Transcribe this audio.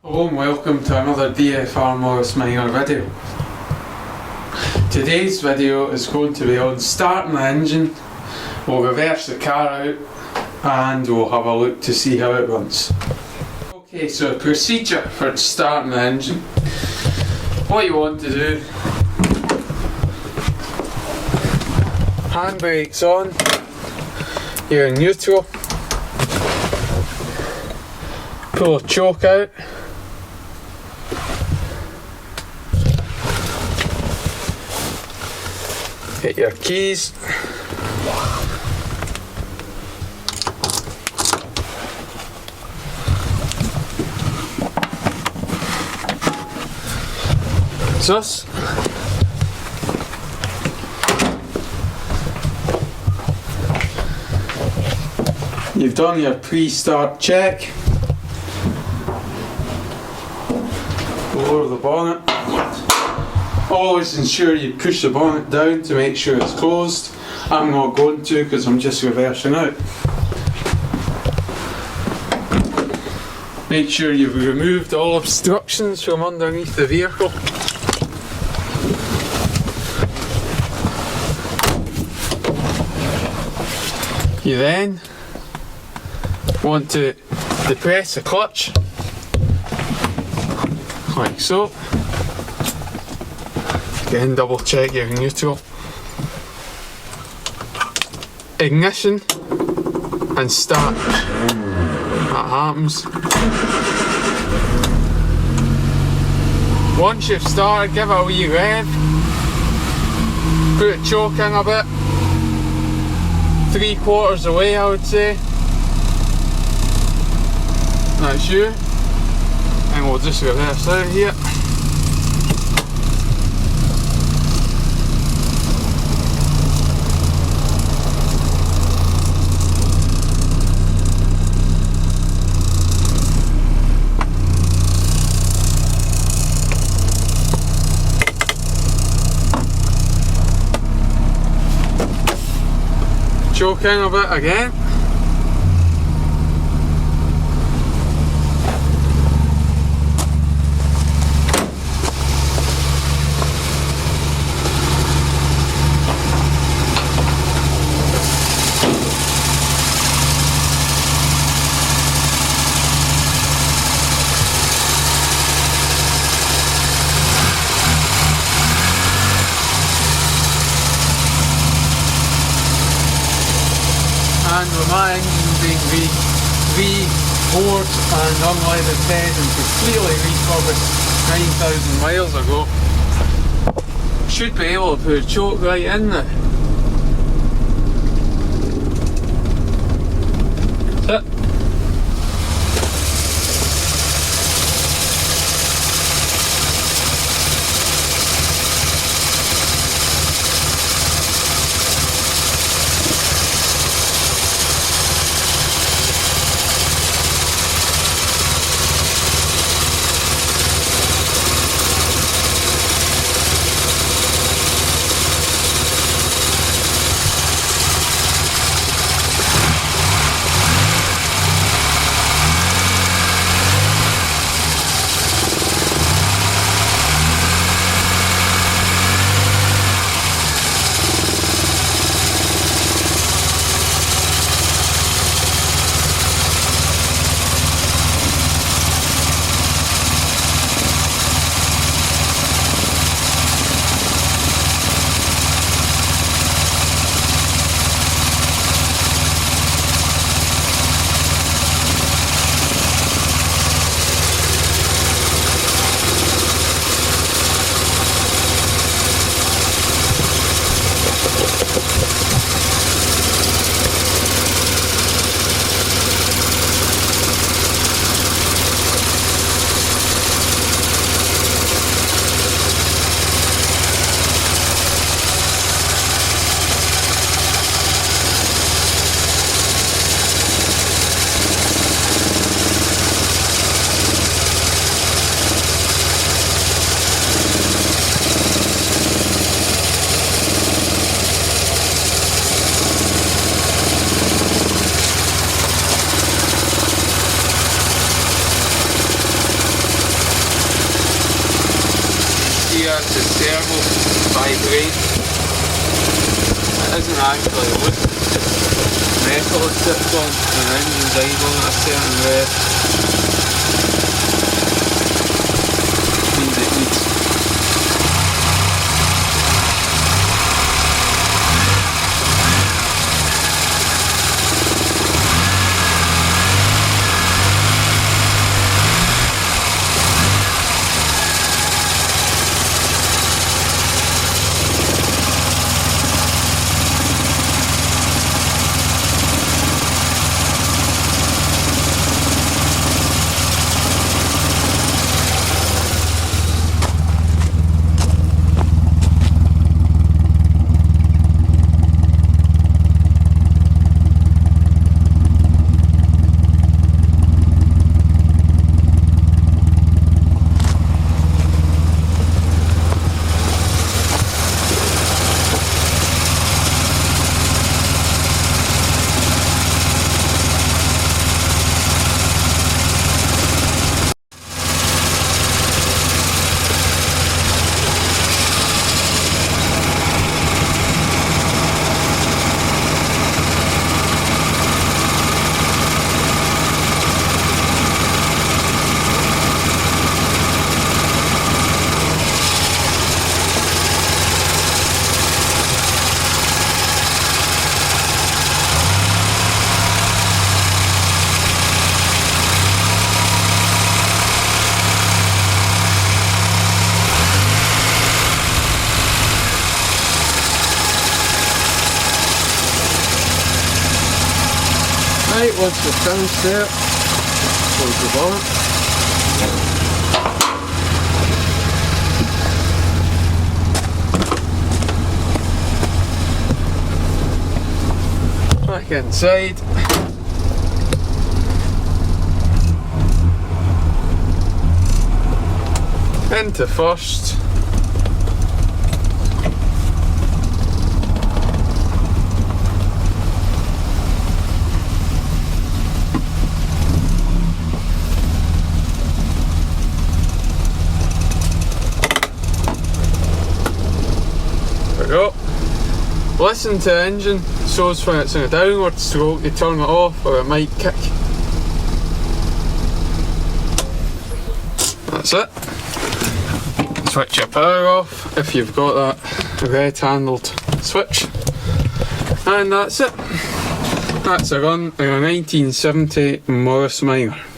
Hello and welcome to another DFR Morris Minor video. Today's video is going to be on starting the engine. We'll reverse the car out and we'll have a look to see how it runs. Okay, so procedure for starting the engine. What you want to do, handbrakes on, you're in neutral, pull a choke out, get your keys, sus. You've done your pre-start check. Lower the bonnet. Always ensure you push the bonnet down to make sure it's closed. I'm not going to because I'm just reversing out. Make sure you've removed all obstructions from underneath the vehicle. You then want to depress the clutch, like so. Again, double check your neutral. Ignition and start. That happens. Once you've started, give it a wee rev. Put a choke in a bit. 3/4 away, I would say. That's you. And we'll just reverse out here. Choke in a bit again. And with my engine being re-bored and unleaded head and completely refurbished 9,000 miles ago, should be able to put a choke right in there. That's it. that's a servo vibrate. It isn't actually wood, it's just metal it sits on, and the engine's idling a certain way. Means it needs right, once we're finished there, close the bonnet. Back inside. Into first. There we go. Listen to the engine, shows when it's in a downward stroke, you turn it off or it might kick. That's it. Switch your power off if you've got that red handled switch. And that's it. That's a run in a 1970 Morris Minor.